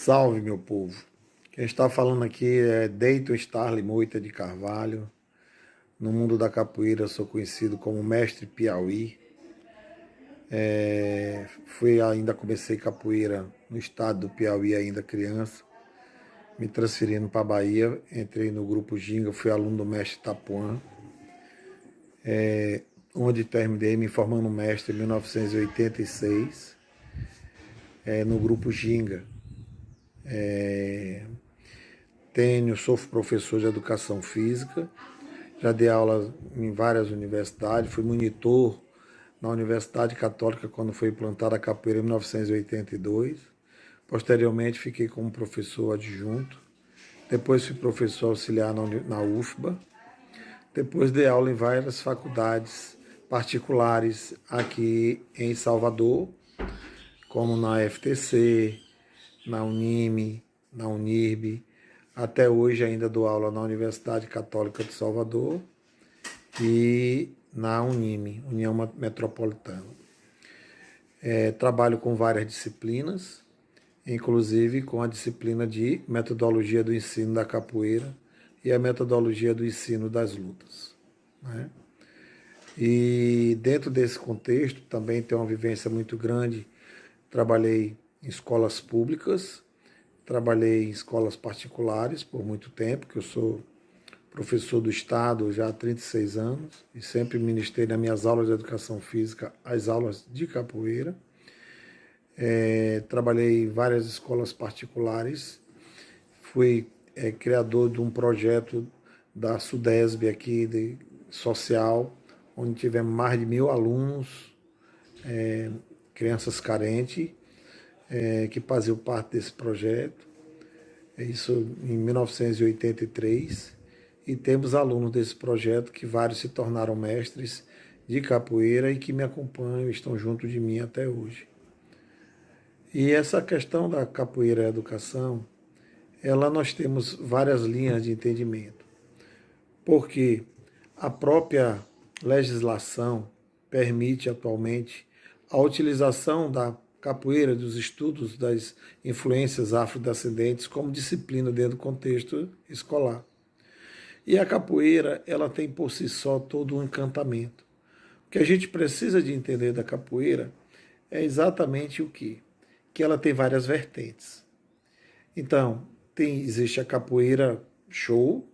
Salve, meu povo. Quem está falando aqui é Deiton Starley Moita de Carvalho. No mundo da capoeira eu sou conhecido como Mestre Piauí. Comecei capoeira no estado do Piauí ainda criança. Me transferindo para a Bahia, entrei no grupo Ginga, fui aluno do mestre Tapuã, onde terminei me formando mestre em 1986, no grupo Ginga. Sou professor de educação física, já dei aula em várias universidades, fui monitor na Universidade Católica quando foi implantada a capoeira em 1982. Posteriormente fiquei como professor adjunto, depois fui professor auxiliar na UFBA, depois dei aula em várias faculdades particulares aqui em Salvador, como na FTC, na Unime, na Unirb. Até hoje ainda dou aula na Universidade Católica de Salvador e na Unime, União Metropolitana. Trabalho com várias disciplinas, inclusive com a disciplina de metodologia do ensino da capoeira e a metodologia do ensino das lutas, né? E dentro desse contexto também tem uma vivência muito grande. Trabalhei em escolas públicas, trabalhei em escolas particulares por muito tempo, que eu sou professor do Estado já há 36 anos e sempre ministrei nas minhas aulas de educação física as aulas de capoeira. Trabalhei em várias escolas particulares, fui criador de um projeto da Sudesb aqui, social, onde tivemos mais de 1.000 alunos, crianças carentes, que faziam parte desse projeto. Isso em 1983. E temos alunos desse projeto que vários se tornaram mestres de capoeira e que me acompanham e estão junto de mim até hoje. E essa questão da capoeira e educação, nós temos várias linhas de entendimento, porque a própria legislação permite atualmente a utilização da capoeira, dos estudos das influências afrodescendentes como disciplina dentro do contexto escolar. E a capoeira, ela tem por si só todo um encantamento. O que a gente precisa de entender da capoeira é exatamente o quê? Que ela tem várias vertentes. Então, existe a capoeira show,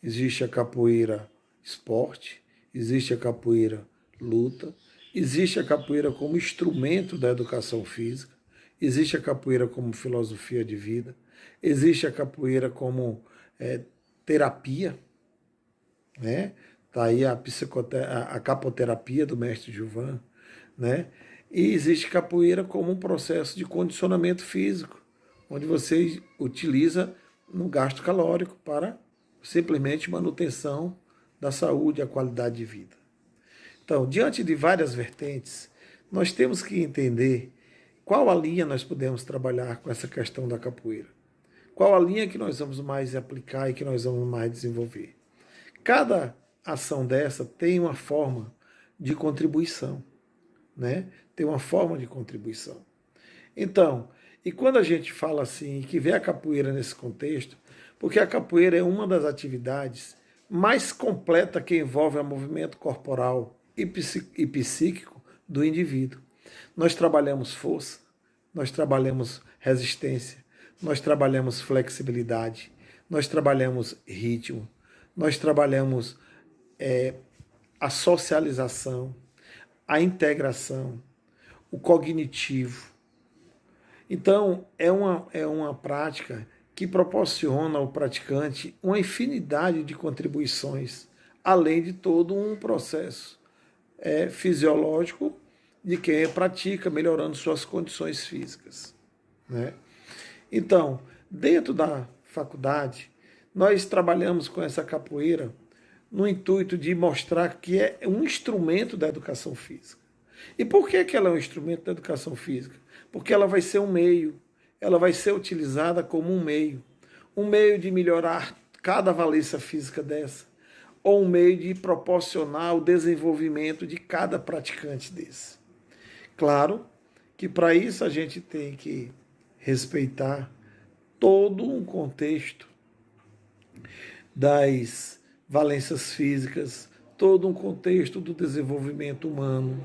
existe a capoeira esporte, existe a capoeira luta, existe a capoeira como instrumento da educação física, existe a capoeira como filosofia de vida, existe a capoeira como terapia, né? Está aí a capoterapia do mestre Gilvan, né? E existe capoeira como um processo de condicionamento físico, onde você utiliza um gasto calórico para simplesmente manutenção da saúde e a qualidade de vida. Então, diante de várias vertentes, nós temos que entender qual a linha nós podemos trabalhar com essa questão da capoeira. Qual a linha que nós vamos mais aplicar e que nós vamos mais desenvolver. Cada ação dessa tem uma forma de contribuição, né? Tem uma forma de contribuição. Então, e quando a gente fala assim, que vê a capoeira nesse contexto, porque a capoeira é uma das atividades mais completa que envolve o movimento corporal e psíquico do indivíduo. Nós trabalhamos força, nós trabalhamos resistência, nós trabalhamos flexibilidade, nós trabalhamos ritmo, nós trabalhamos a socialização, a integração, o cognitivo. Então, é uma prática que proporciona ao praticante uma infinidade de contribuições, além de todo um processo fisiológico de quem pratica, melhorando suas condições físicas, né? Então, dentro da faculdade, nós trabalhamos com essa capoeira no intuito de mostrar que é um instrumento da educação física. E por que ela é um instrumento da educação física? Porque ela vai ser um meio, ela vai ser utilizada como um meio de melhorar cada valência física dessa, ou um meio de proporcionar o desenvolvimento de cada praticante desse. Claro que para isso a gente tem que respeitar todo um contexto das valências físicas, todo um contexto do desenvolvimento humano,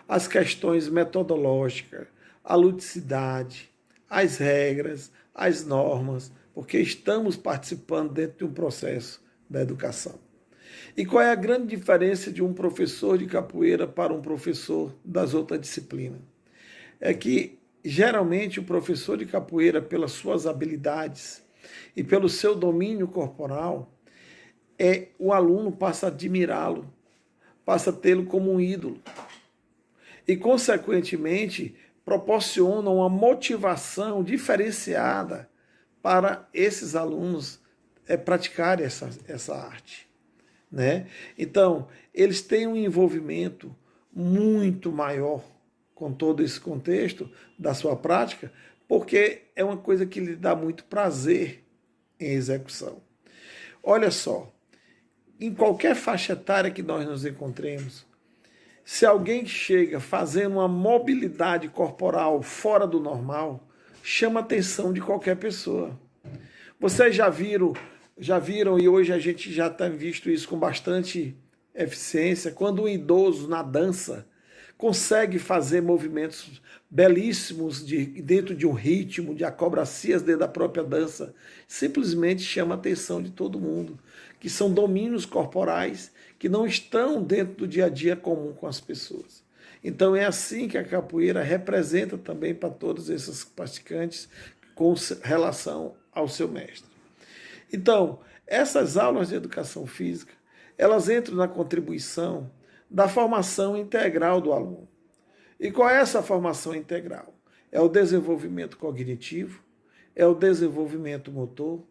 as questões metodológicas, a ludicidade, as regras, as normas, porque estamos participando dentro de um processo da educação. E qual é a grande diferença de um professor de capoeira para um professor das outras disciplinas? É que, geralmente, o professor de capoeira, pelas suas habilidades e pelo seu domínio corporal, o aluno passa a admirá-lo, passa a tê-lo como um ídolo. E, consequentemente, proporciona uma motivação diferenciada para esses alunos praticarem essa arte. Né? Então, eles têm um envolvimento muito maior com todo esse contexto da sua prática, porque é uma coisa que lhe dá muito prazer em execução. Olha só, em qualquer faixa etária que nós nos encontremos, se alguém chega fazendo uma mobilidade corporal fora do normal, chama a atenção de qualquer pessoa. Vocês já viram, e hoje a gente já tem visto isso com bastante eficiência, quando um idoso na dança consegue fazer movimentos belíssimos dentro de um ritmo, de acrobacias dentro da própria dança, simplesmente chama a atenção de todo mundo, que são domínios corporais que não estão dentro do dia a dia comum com as pessoas. Então é assim que a capoeira representa também para todos esses praticantes com relação ao seu mestre. Então, essas aulas de educação física, elas entram na contribuição da formação integral do aluno. E qual é essa formação integral? É o desenvolvimento cognitivo, é o desenvolvimento motor,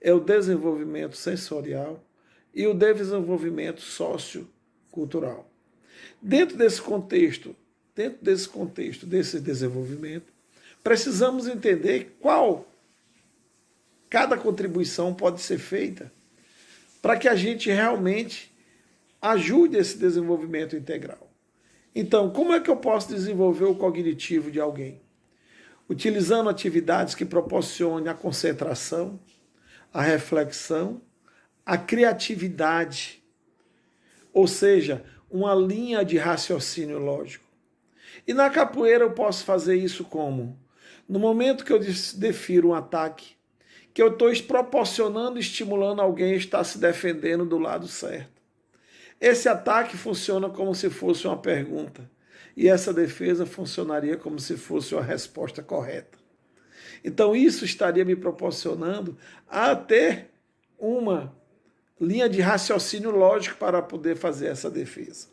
é o desenvolvimento sensorial e o desenvolvimento sociocultural. Dentro desse contexto, desse desenvolvimento, precisamos entender qual cada contribuição pode ser feita para que a gente realmente ajude esse desenvolvimento integral. Então, como é que eu posso desenvolver o cognitivo de alguém? Utilizando atividades que proporcionem a concentração, a reflexão, a criatividade, ou seja, uma linha de raciocínio lógico. E na capoeira eu posso fazer isso como? No momento que eu defiro um ataque, que eu estou proporcionando, estimulando alguém a estar se defendendo do lado certo. Esse ataque funciona como se fosse uma pergunta, e essa defesa funcionaria como se fosse uma resposta correta. Então isso estaria me proporcionando a ter uma linha de raciocínio lógico para poder fazer essa defesa.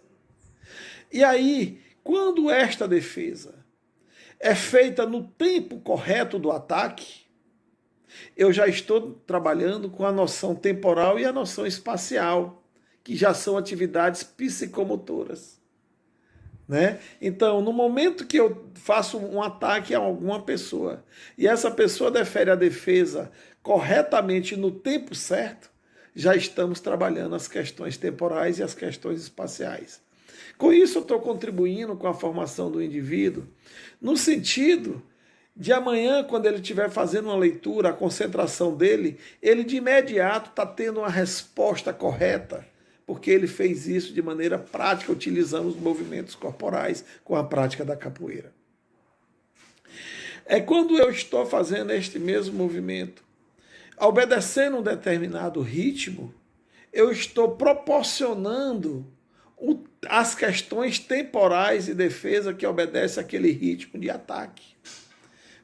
E aí, quando esta defesa é feita no tempo correto do ataque, eu já estou trabalhando com a noção temporal e a noção espacial, que já são atividades psicomotoras. Né? Então, no momento que eu faço um ataque a alguma pessoa e essa pessoa defere a defesa corretamente no tempo certo, já estamos trabalhando as questões temporais e as questões espaciais. Com isso, eu estou contribuindo com a formação do indivíduo no sentido de amanhã, quando ele estiver fazendo uma leitura, a concentração dele, ele de imediato está tendo uma resposta correta, porque ele fez isso de maneira prática, utilizando os movimentos corporais com a prática da capoeira. É quando eu estou fazendo este mesmo movimento, obedecendo um determinado ritmo, eu estou proporcionando as questões temporais de defesa que obedecem àquele ritmo de ataque.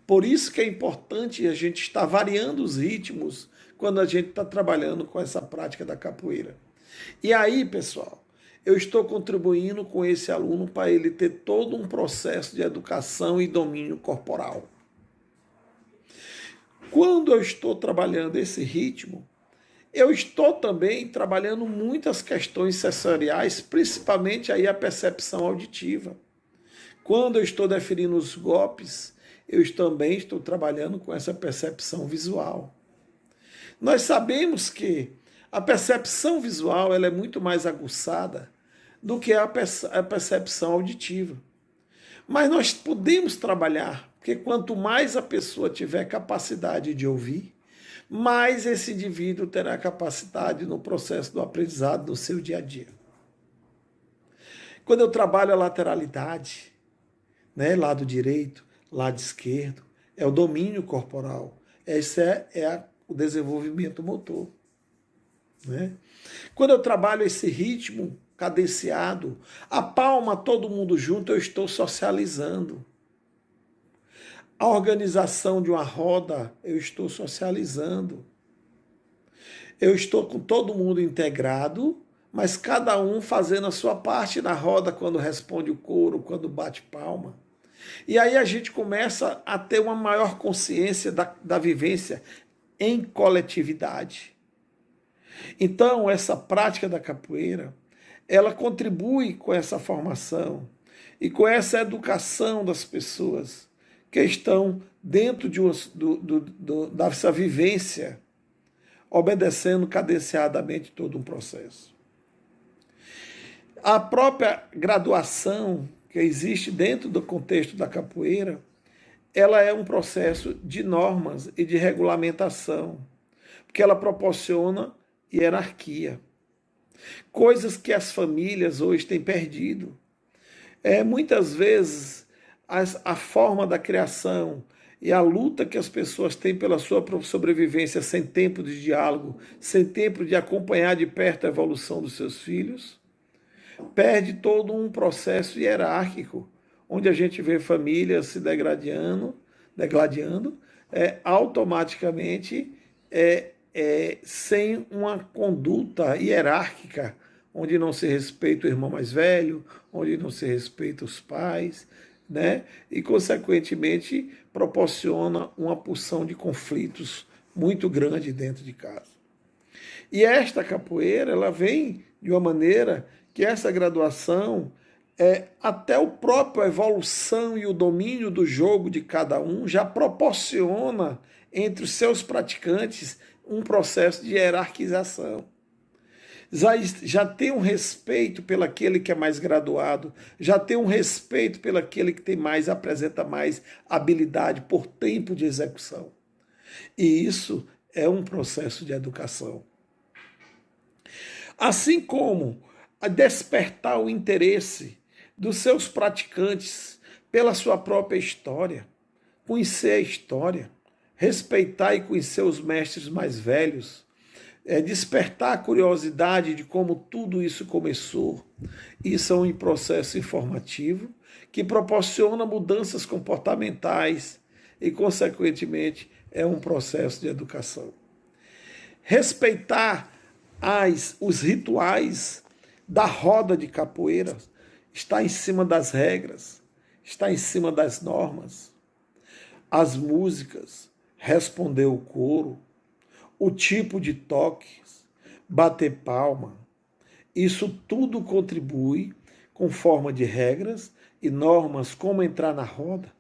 Por isso que é importante a gente estar variando os ritmos quando a gente está trabalhando com essa prática da capoeira. E aí, pessoal, eu estou contribuindo com esse aluno para ele ter todo um processo de educação e domínio corporal. Quando eu estou trabalhando esse ritmo, eu estou também trabalhando muitas questões sensoriais, principalmente aí a percepção auditiva. Quando eu estou definindo os golpes, eu também estou trabalhando com essa percepção visual. Nós sabemos que a percepção visual ela é muito mais aguçada do que a percepção auditiva. Mas nós podemos trabalhar, porque quanto mais a pessoa tiver capacidade de ouvir, mais esse indivíduo terá capacidade no processo do aprendizado no seu dia a dia. Quando eu trabalho a lateralidade, né, lado direito, lado esquerdo, é o domínio corporal. Esse o desenvolvimento motor. Né? Quando eu trabalho esse ritmo cadenciado, a palma, todo mundo junto, eu estou socializando. A organização de uma roda, eu estou socializando. Eu estou com todo mundo integrado, mas cada um fazendo a sua parte na roda quando responde o coro, quando bate palma. E aí a gente começa a ter uma maior consciência da vivência em coletividade. Então, essa prática da capoeira, ela contribui com essa formação e com essa educação das pessoas que estão dentro dessa vivência, obedecendo cadenciadamente todo um processo. A própria graduação que existe dentro do contexto da capoeira, ela é um processo de normas e de regulamentação, porque ela proporciona hierarquia. Coisas que as famílias hoje têm perdido. Muitas vezes, a forma da criação e a luta que as pessoas têm pela sua sobrevivência sem tempo de diálogo, sem tempo de acompanhar de perto a evolução dos seus filhos, perde todo um processo hierárquico, onde a gente vê famílias se degladiando, automaticamente sem uma conduta hierárquica, onde não se respeita o irmão mais velho, onde não se respeita os pais, né? E, consequentemente, proporciona uma porção de conflitos muito grande dentro de casa. E esta capoeira, ela vem de uma maneira que essa graduação, até o próprio evolução e o domínio do jogo de cada um já proporciona entre os seus praticantes um processo de hierarquização. Já tem um respeito pelaquele que é mais graduado, já tem um respeito pelaquele que apresenta mais habilidade por tempo de execução. E isso é um processo de educação. Assim como a despertar o interesse dos seus praticantes pela sua própria história, conhecer a história, respeitar e conhecer os mestres mais velhos, despertar a curiosidade de como tudo isso começou. Isso é um processo informativo que proporciona mudanças comportamentais e, consequentemente, é um processo de educação. Respeitar os rituais da roda de capoeira está em cima das regras, está em cima das normas. As músicas, responder o coro, o tipo de toques, bater palma, isso tudo contribui com forma de regras e normas, como entrar na roda,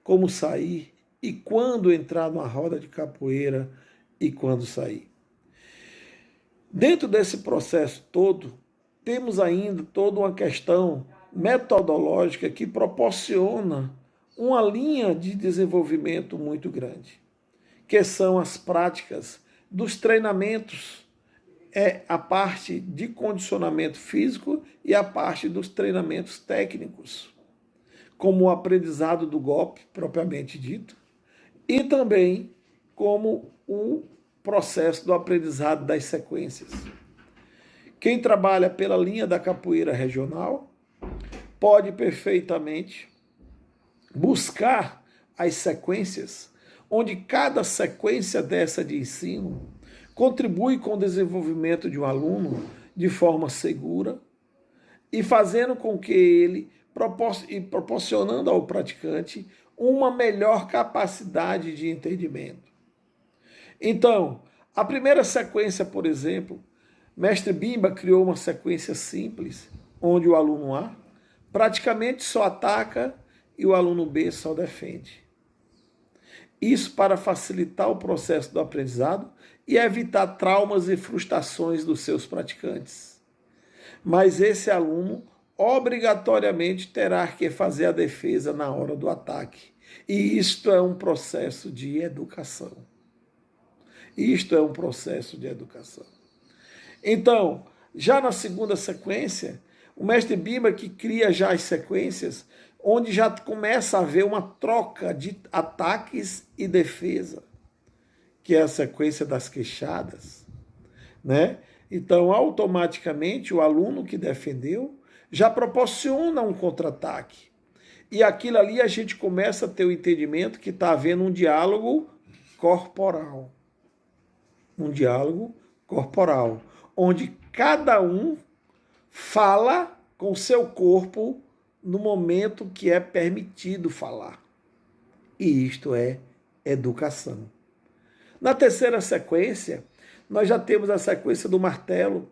como sair e quando entrar numa roda de capoeira e quando sair. Dentro desse processo todo, temos ainda toda uma questão metodológica que proporciona uma linha de desenvolvimento muito grande, que são as práticas dos treinamentos, a parte de condicionamento físico e a parte dos treinamentos técnicos, como o aprendizado do golpe, propriamente dito, e também como o processo do aprendizado das sequências. Quem trabalha pela linha da capoeira regional pode perfeitamente buscar as sequências, onde cada sequência dessa de ensino contribui com o desenvolvimento de um aluno de forma segura e fazendo com que ele, proporcionando ao praticante, uma melhor capacidade de entendimento. Então, a primeira sequência, por exemplo, Mestre Bimba criou uma sequência simples, onde o aluno A praticamente só ataca e o aluno B só defende. Isso para facilitar o processo do aprendizado e evitar traumas e frustrações dos seus praticantes. Mas esse aluno obrigatoriamente terá que fazer a defesa na hora do ataque. E isto é um processo de educação. Isto é um processo de educação. Então, já na segunda sequência, o mestre Bimba que cria já as sequências, onde já começa a haver uma troca de ataques e defesa, que é a sequência das queixadas, né? Então, automaticamente, o aluno que defendeu já proporciona um contra-ataque. E aquilo ali a gente começa a ter o entendimento que está havendo um diálogo corporal. Um diálogo corporal, onde cada um fala com seu corpo no momento que é permitido falar. E isto é educação. Na terceira sequência, nós já temos a sequência do martelo,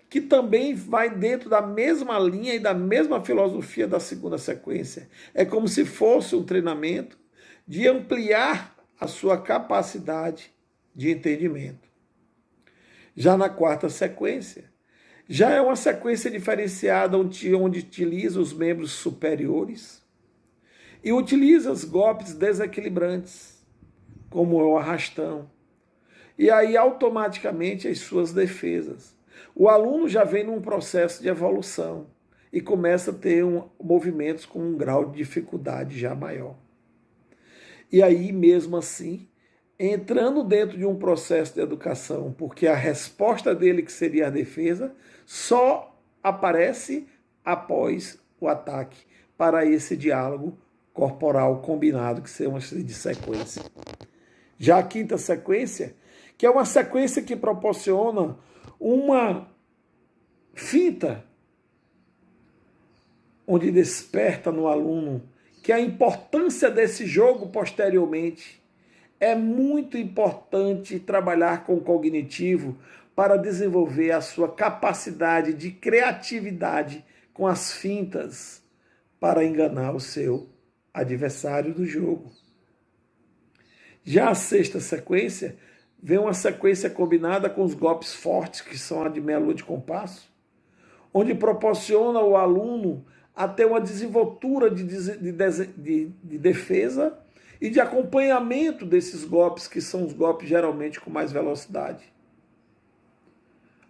que também vai dentro da mesma linha e da mesma filosofia da segunda sequência. É como se fosse um treinamento de ampliar a sua capacidade de entendimento. Já na quarta sequência, já é uma sequência diferenciada onde utiliza os membros superiores e utiliza os golpes desequilibrantes, como é o arrastão. E aí, automaticamente, as suas defesas. O aluno já vem num processo de evolução e começa a ter movimentos com um grau de dificuldade já maior. E aí, mesmo assim, entrando dentro de um processo de educação, porque a resposta dele, que seria a defesa, só aparece após o ataque, para esse diálogo corporal combinado, que chama de sequência. Já a quinta sequência, que é uma sequência que proporciona uma finta, onde desperta no aluno que a importância desse jogo posteriormente. É muito importante trabalhar com o cognitivo para desenvolver a sua capacidade de criatividade com as fintas para enganar o seu adversário do jogo. Já a sexta sequência vem uma sequência combinada com os golpes fortes, que são a de meia lua de compasso, onde proporciona ao aluno até uma desenvoltura de defesa e de acompanhamento desses golpes, que são os golpes geralmente com mais velocidade.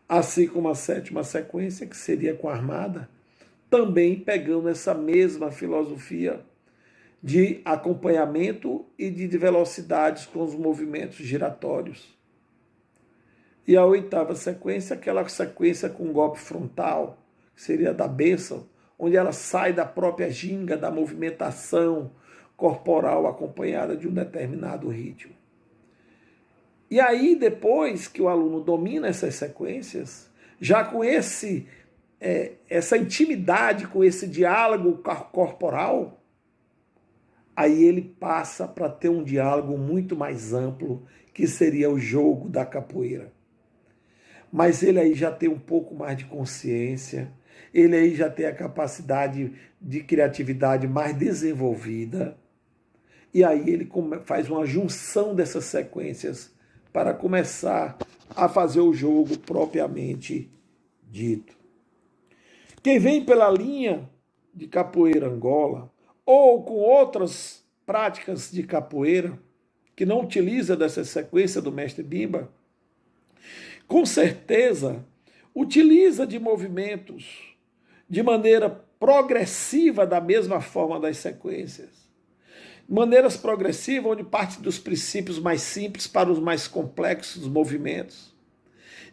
Assim como a sétima sequência, que seria com a armada, também pegando essa mesma filosofia de acompanhamento e de velocidades com os movimentos giratórios. E a oitava sequência, aquela sequência com golpe frontal, que seria da bênção, onde ela sai da própria ginga, da movimentação corporal acompanhada de um determinado ritmo. E aí, depois que o aluno domina essas sequências, já com essa intimidade, com esse diálogo corporal, aí ele passa para ter um diálogo muito mais amplo, que seria o jogo da capoeira. Mas ele aí já tem um pouco mais de consciência, ele aí já tem a capacidade de criatividade mais desenvolvida, e aí ele faz uma junção dessas sequências para começar a fazer o jogo propriamente dito. Quem vem pela linha de capoeira Angola, ou com outras práticas de capoeira, que não utiliza dessa sequência do mestre Bimba, com certeza utiliza de movimentos de maneira progressiva, da mesma forma das sequências. Maneiras progressivas, onde parte dos princípios mais simples para os mais complexos movimentos.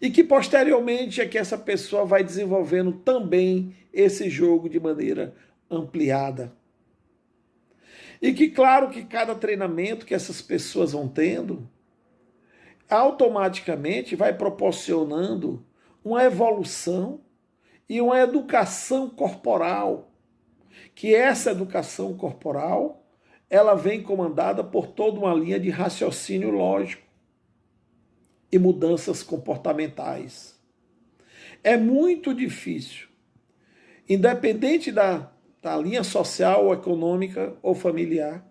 E que posteriormente é que essa pessoa vai desenvolvendo também esse jogo de maneira ampliada. E que, claro, que cada treinamento que essas pessoas vão tendo, automaticamente vai proporcionando uma evolução e uma educação corporal, que essa educação corporal ela vem comandada por toda uma linha de raciocínio lógico e mudanças comportamentais. É muito difícil, independente da linha social, econômica ou familiar,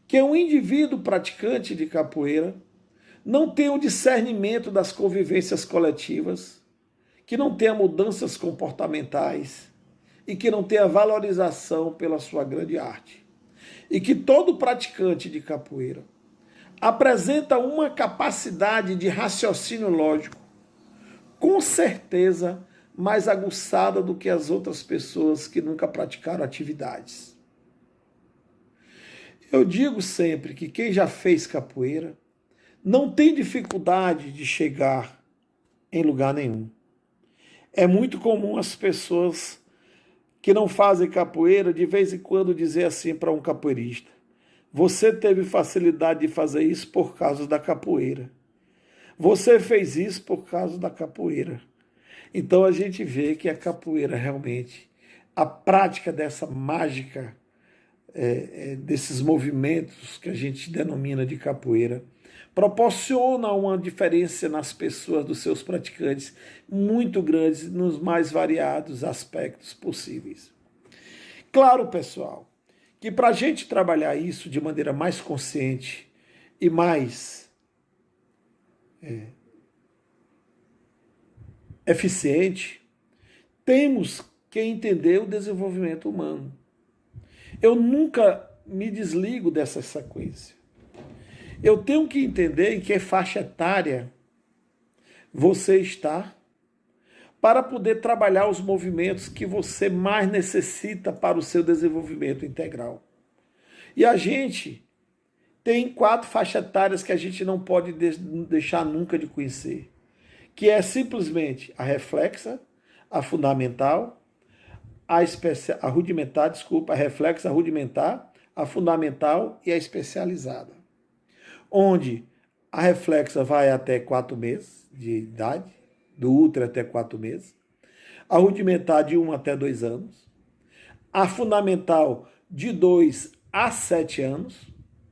que um indivíduo praticante de capoeira não tenha o discernimento das convivências coletivas, que não tenha mudanças comportamentais e que não tem a valorização pela sua grande arte. E que todo praticante de capoeira apresenta uma capacidade de raciocínio lógico, com certeza mais aguçada do que as outras pessoas que nunca praticaram atividades. Eu digo sempre que quem já fez capoeira não tem dificuldade de chegar em lugar nenhum. É muito comum as pessoas que não fazem capoeira de vez em quando dizer assim para um capoeirista: você teve facilidade de fazer isso por causa da capoeira. Você fez isso por causa da capoeira. Então a gente vê que a capoeira realmente, a prática dessa mágica, desses movimentos que a gente denomina de capoeira, proporciona uma diferença nas pessoas, dos seus praticantes, muito grande nos mais variados aspectos possíveis. Claro, pessoal, que para a gente trabalhar isso de maneira mais consciente e mais eficiente, temos que entender o desenvolvimento humano. Eu nunca me desligo dessa sequência. Eu tenho que entender em que faixa etária você está para poder trabalhar os movimentos que você mais necessita para o seu desenvolvimento integral. E a gente tem 4 faixas etárias que a gente não pode deixar nunca de conhecer, que é simplesmente a reflexa, a fundamental, a rudimentar, a reflexa, a rudimentar, a fundamental e a especializada. Onde a reflexa vai até 4 meses de idade, do útero até 4 meses, a rudimentar de 1 até 2 anos, a fundamental de 2 a 7 anos,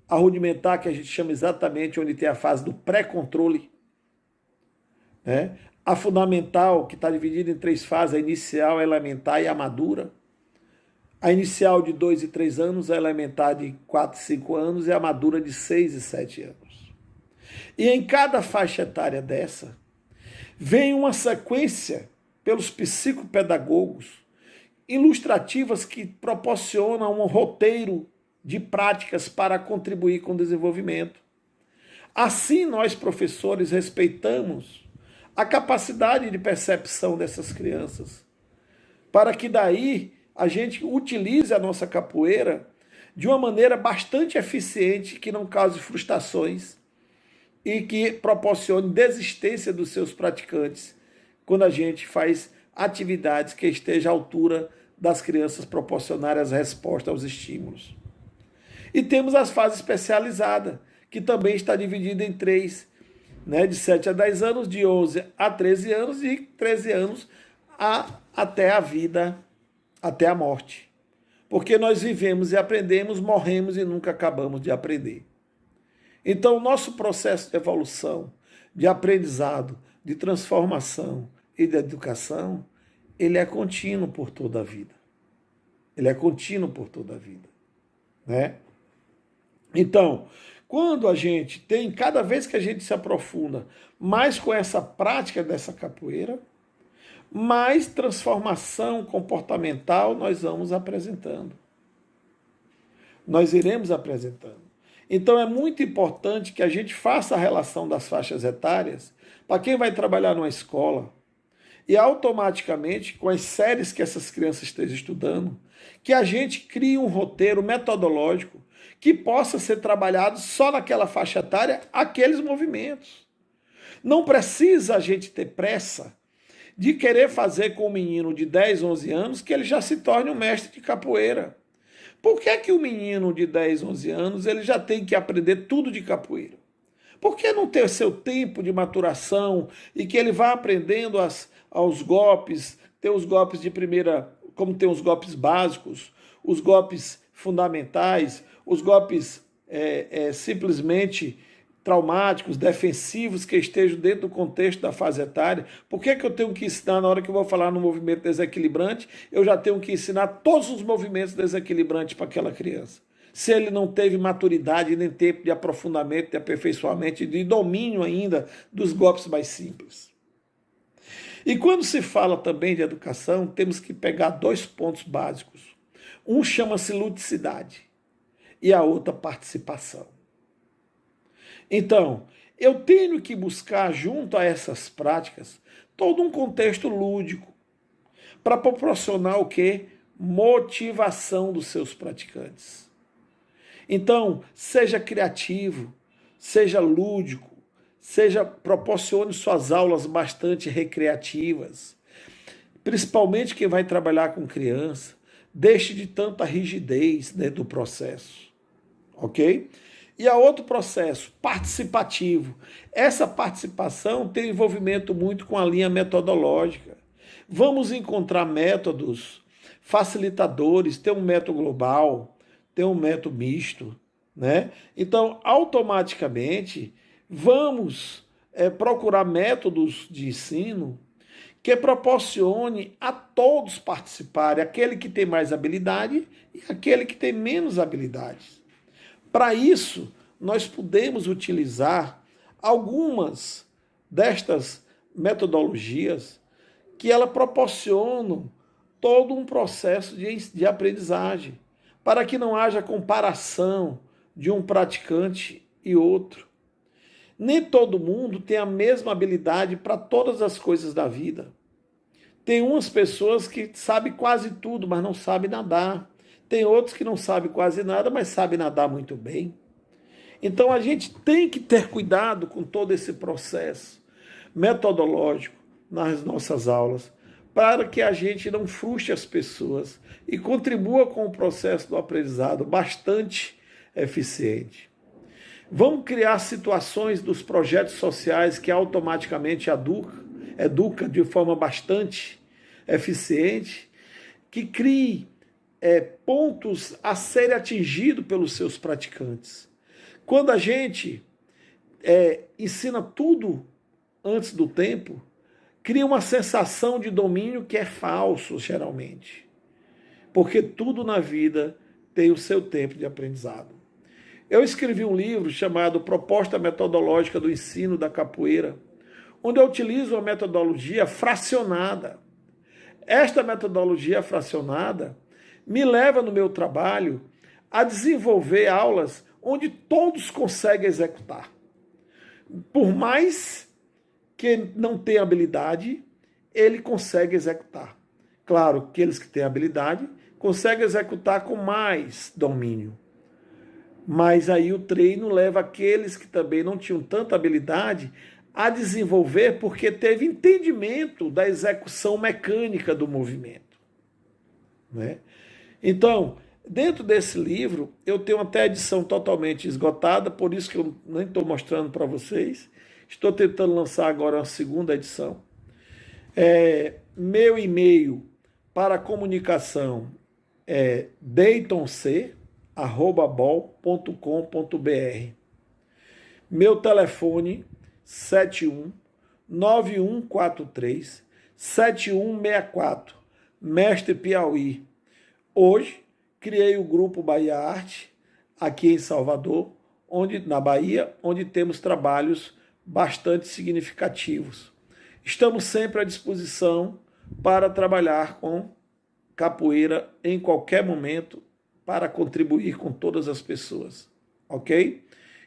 a rudimentar, que a gente chama exatamente onde tem a fase do pré-controle, né? A fundamental, que está dividida em 3 fases, a inicial, a elementar e a madura. A inicial de 2 e 3 anos, a elementar de 4 e 5 anos e a madura de 6 e 7 anos. E em cada faixa etária dessa, vem uma sequência pelos psicopedagogos ilustrativas que proporcionam um roteiro de práticas para contribuir com o desenvolvimento. Assim, nós, professores, respeitamos a capacidade de percepção dessas crianças, para que daí a gente utilize a nossa capoeira de uma maneira bastante eficiente, que não cause frustrações e que proporcione desistência dos seus praticantes quando a gente faz atividades que estejam à altura das crianças proporcionarem as respostas aos estímulos. E temos as fases especializadas, que também está dividida em 3, né, de 7 a 10 anos, de 11 a 13 anos e 13 anos até a vida, até a morte. Porque nós vivemos e aprendemos, morremos e nunca acabamos de aprender. Então, o nosso processo de evolução, de aprendizado, de transformação e de educação, ele é contínuo por toda a vida. Ele é contínuo por toda a vida, né? Então, quando a gente tem, cada vez que a gente se aprofunda mais com essa prática dessa capoeira, mais transformação comportamental nós vamos apresentando. Nós iremos apresentando. Então é muito importante que a gente faça a relação das faixas etárias para quem vai trabalhar numa escola e automaticamente, com as séries que essas crianças estejam estudando, que a gente crie um roteiro metodológico que possa ser trabalhado só naquela faixa etária, aqueles movimentos. Não precisa a gente ter pressa de querer fazer com um menino de 10, 11 anos que ele já se torne um mestre de capoeira. Por que o menino de 10, 11 anos ele já tem que aprender tudo de capoeira? Por que não ter seu tempo de maturação e que ele vá aprendendo aos golpes, ter os golpes de primeira, como tem os golpes básicos, os golpes fundamentais, os golpes simplesmente traumáticos, defensivos, que estejam dentro do contexto da fase etária? Por que eu tenho que ensinar, na hora que eu vou falar no movimento desequilibrante, eu já tenho que ensinar todos os movimentos desequilibrantes para aquela criança? Se ele não teve maturidade, nem tempo de aprofundamento, de aperfeiçoamento, de domínio ainda dos golpes mais simples. E quando se fala também de educação, temos que pegar dois pontos básicos. Um chama-se ludicidade e a outra participação. Então, eu tenho que buscar junto a essas práticas todo um contexto lúdico para proporcionar o quê? Motivação dos seus praticantes. Então, seja criativo, seja lúdico, proporcione suas aulas bastante recreativas. Principalmente quem vai trabalhar com criança, deixe de tanta rigidez dentro do processo, ok? E há outro processo, participativo. Essa participação tem envolvimento muito com a linha metodológica. Vamos encontrar métodos facilitadores, tem um método global, tem um método misto, né? Então, automaticamente, vamos procurar métodos de ensino que proporcione a todos participarem, aquele que tem mais habilidade e aquele que tem menos habilidades. Para isso, nós podemos utilizar algumas destas metodologias que ela proporcionam todo um processo de aprendizagem, para que não haja comparação de um praticante e outro. Nem todo mundo tem a mesma habilidade para todas as coisas da vida. Tem umas pessoas que sabem quase tudo, mas não sabem nadar. Tem outros que não sabem quase nada, mas sabem nadar muito bem. Então a gente tem que ter cuidado com todo esse processo metodológico nas nossas aulas, para que a gente não frustre as pessoas e contribua com o processo do aprendizado bastante eficiente. Vamos criar situações dos projetos sociais que automaticamente educa de forma bastante eficiente, que crie pontos a serem atingidos pelos seus praticantes. Quando a gente ensina tudo antes do tempo, cria uma sensação de domínio que é falso, geralmente. Porque tudo na vida tem o seu tempo de aprendizado. Eu escrevi um livro chamado Proposta Metodológica do Ensino da Capoeira, onde eu utilizo uma metodologia fracionada. Esta metodologia fracionada me leva no meu trabalho a desenvolver aulas onde todos conseguem executar. Por mais que não tenha habilidade, ele consegue executar. Claro que aqueles que têm habilidade conseguem executar com mais domínio. Mas aí o treino leva aqueles que também não tinham tanta habilidade a desenvolver porque teve entendimento da execução mecânica do movimento, né? Então, dentro desse livro, eu tenho até a edição totalmente esgotada, por isso que eu nem estou mostrando para vocês. Estou tentando lançar agora uma segunda edição. Meu e-mail para comunicação é daytonc@bol.com.br. Meu telefone 719143-7164, Mestre Piauí. Hoje, criei o grupo Bahia Arte, aqui em Salvador, na Bahia, onde temos trabalhos bastante significativos. Estamos sempre à disposição para trabalhar com capoeira em qualquer momento, para contribuir com todas as pessoas, ok?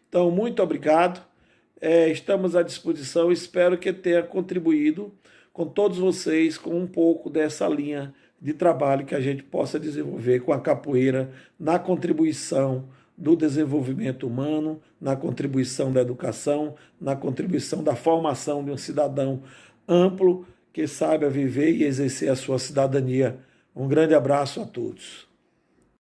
Então, muito obrigado. Estamos à disposição, espero que tenha contribuído com todos vocês com um pouco dessa linha de trabalho que a gente possa desenvolver com a capoeira na contribuição do desenvolvimento humano, na contribuição da educação, na contribuição da formação de um cidadão amplo que saiba viver e exercer a sua cidadania. Um grande abraço a todos.